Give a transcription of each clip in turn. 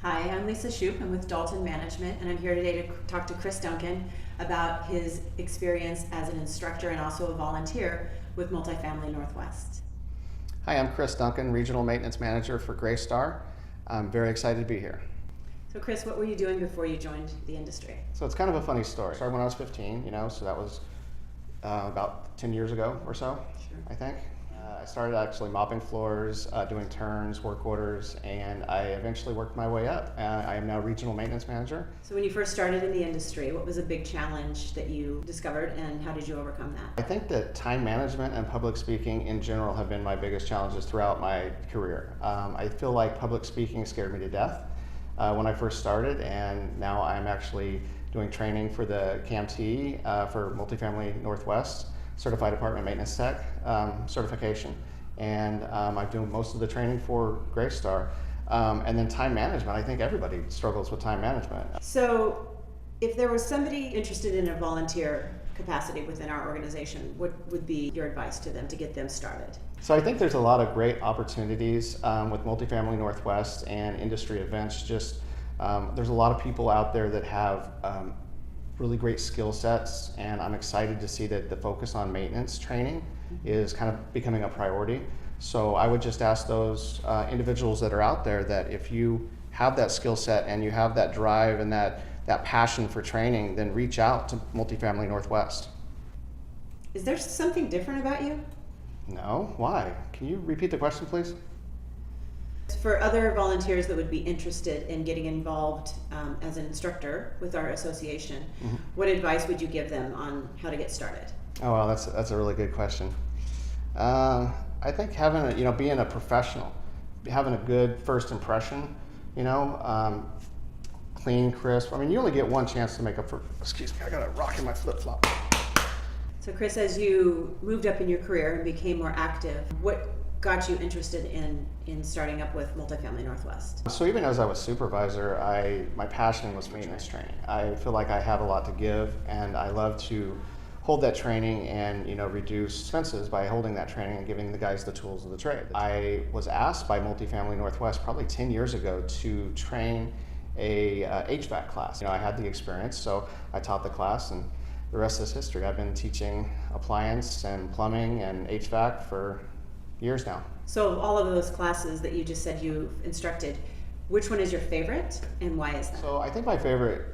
Hi, I'm Lisa Shoup. I'm with Dalton Management, and I'm here today to talk to Chris Duncan about his experience as an instructor and also a volunteer with Multifamily Northwest. Hi, I'm Chris Duncan, Regional Maintenance Manager for Greystar. I'm very excited to be here. So Chris, what were you doing before you joined the industry? So it's kind of a funny story. I started when I was 15, so that was about 10 years ago or so, Sure. I think. I started actually mopping floors, doing turns, work orders, and I eventually worked my way up. I am now Regional Maintenance Manager. So when you first started in the industry, what was a big challenge that you discovered and how did you overcome that? I think that time management and public speaking in general have been my biggest challenges throughout my career. I feel like public speaking scared me to death when I first started, and now I'm actually doing training for the CAMT for Multifamily Northwest Certified Apartment Maintenance Tech certification, and I'm doing most of the training for Greystar. And then time management, I think everybody struggles with time management. So if there was somebody interested in a volunteer capacity within our organization, what would be your advice to them to get them started? So I think there's a lot of great opportunities with Multifamily Northwest and industry events. There's a lot of people out there that have really great skill sets, and I'm excited to see that the focus on maintenance training is kind of becoming a priority. So I would just ask those individuals that are out there that if you have that skill set and you have that drive and that passion for training, then reach out to Multifamily Northwest. Is there something different about you? No? Why? Can you repeat the question, please? For other volunteers that would be interested in getting involved as an instructor with our association, what advice would you give them on how to get started? Oh, well, that's a really good question. I think being a professional, having a good first impression, clean, crisp. I mean, you only get one chance to make up for. Excuse me, I got a rock in my flip flop. So, Chris, as you moved up in your career and became more active, what got you interested in starting up with Multifamily Northwest? So even as I was supervisor, my passion was maintenance training. I feel like I have a lot to give, and I love to hold that training and reduce expenses by holding that training and giving the guys the tools of the trade. I was asked by Multifamily Northwest probably 10 years ago to train a HVAC class. I had the experience, so I taught the class, and the rest is history. I've been teaching appliance and plumbing and HVAC for years now. So of all of those classes that you just said you've instructed, which one is your favorite and why is that? So I think my favorite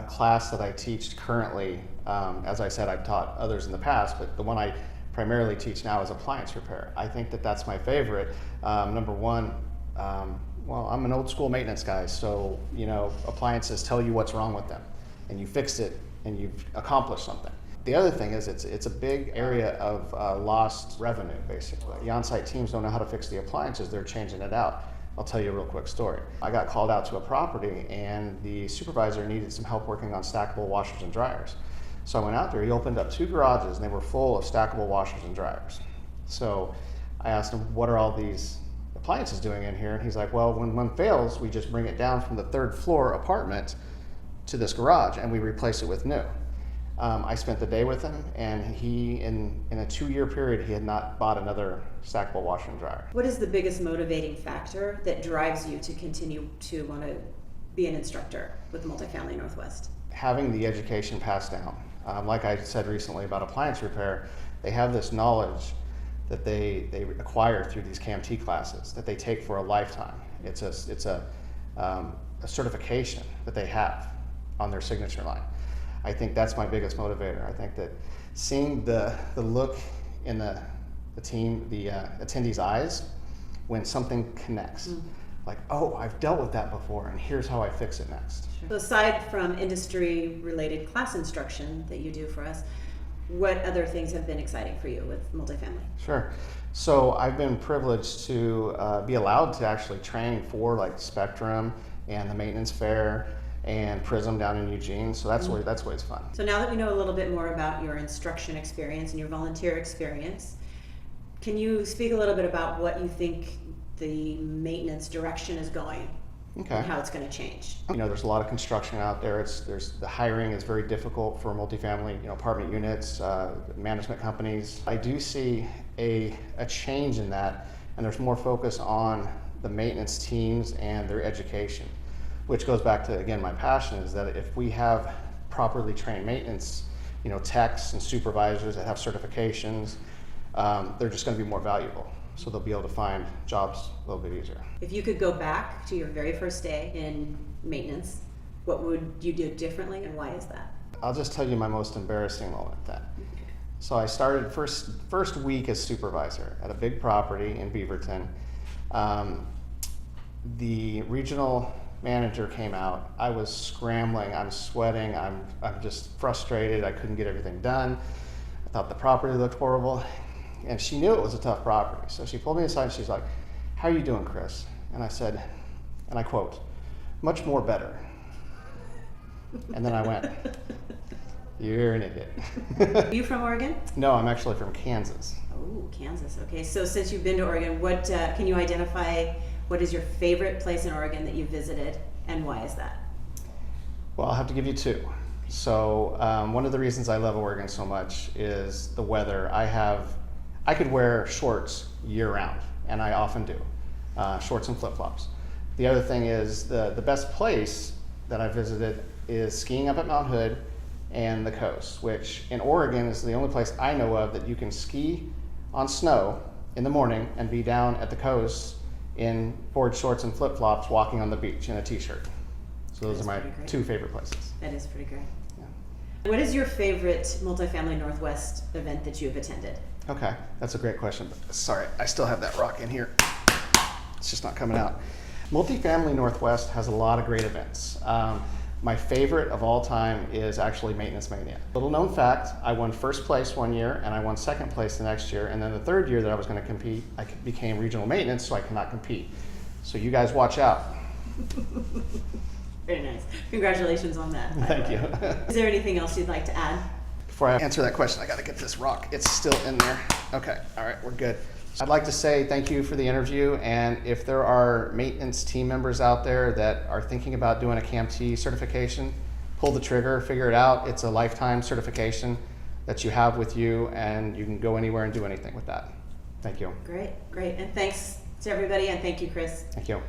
class that I teach currently, as I said, I've taught others in the past, but the one I primarily teach now is appliance repair. I think that's my favorite. Number one, well, I'm an old school maintenance guy, so appliances tell you what's wrong with them, and you fix it, and you've accomplished something. The other thing is it's a big area of lost revenue, basically. The on-site teams don't know how to fix the appliances, they're changing it out. I'll tell you a real quick story. I got called out to a property, and the supervisor needed some help working on stackable washers and dryers. So I went out there, he opened up 2 garages, and they were full of stackable washers and dryers. So I asked him, what are all these appliances doing in here? And he's like, well, when one fails, we just bring it down from the 3rd floor apartment to this garage, and we replace it with new. I spent the day with him, and he, in a 2-year period, he had not bought another stackable washer and dryer. What is the biggest motivating factor that drives you to continue to want to be an instructor with Multifamily Northwest? Having the education passed down. Like I said recently about appliance repair, they have this knowledge that they acquire through these CAMT classes that they take for a lifetime. It's a certification that they have on their signature line. I think that's my biggest motivator. I think that seeing the look in the team, the attendees' eyes when something connects, like, oh, I've dealt with that before, and here's how I fix it next. Sure. So aside from industry-related class instruction that you do for us, what other things have been exciting for you with Multifamily? Sure. So I've been privileged to be allowed to actually train for like Spectrum and the Maintenance Fair and Prism down in Eugene, so that's always fun. So now that we know a little bit more about your instruction experience and your volunteer experience, can you speak a little bit about what you think the maintenance direction is going? Okay. And how it's going to change? There's a lot of construction out there. The hiring is very difficult for multifamily, apartment units, management companies. I do see a change in that, and there's more focus on the maintenance teams and their education. which goes back to, again, my passion is that if we have properly trained maintenance, techs and supervisors that have certifications, they're just going to be more valuable. So they'll be able to find jobs a little bit easier. If you could go back to your very first day in maintenance, what would you do differently and why is that? I'll just tell you my most embarrassing moment then. So I started first week as supervisor at a big property in Beaverton. The regional manager came out. I was scrambling, I'm sweating, I'm just frustrated. I couldn't get everything done. I thought the property looked horrible. And she knew it was a tough property. So she pulled me aside and she's like, "How are you doing, Chris?" And I said, and I quote, "Much more better." And then I went, "You're an idiot." Are you from Oregon? No, I'm actually from Kansas. Oh, Kansas. Okay, so since you've been to Oregon, what can you identify what is your favorite place in Oregon that you visited and why is that? Well, I'll have to give you two. So one of the reasons I love Oregon so much is the weather. I could wear shorts year round, and I often do, shorts and flip-flops. The other thing is the best place that I visited is skiing up at Mount Hood and the coast, which in Oregon is the only place I know of that you can ski on snow in the morning and be down at the coast in board shorts and flip-flops walking on the beach in a t-shirt. So those are my two favorite places. That is pretty great. Yeah. What is your favorite Multifamily Northwest event that you've attended? Okay, that's a great question. Sorry, I still have that rock in here. It's just not coming out. Multifamily Northwest has a lot of great events. My favorite of all time is actually Maintenance Mania. Little known fact, I won first place one year and I won second place the next year, and then the third year that I was going to compete, I became regional maintenance, so I cannot compete. So you guys watch out. Very nice. Congratulations on that. Thank you. Is there anything else you'd like to add? Before I answer that question, I got to get this rock. It's still in there. Okay, all right, we're good. I'd like to say thank you for the interview, and if there are maintenance team members out there that are thinking about doing a CAMT certification, pull the trigger, figure it out. It's a lifetime certification that you have with you, and you can go anywhere and do anything with that. Thank you. Great. And thanks to everybody, and thank you, Chris. Thank you.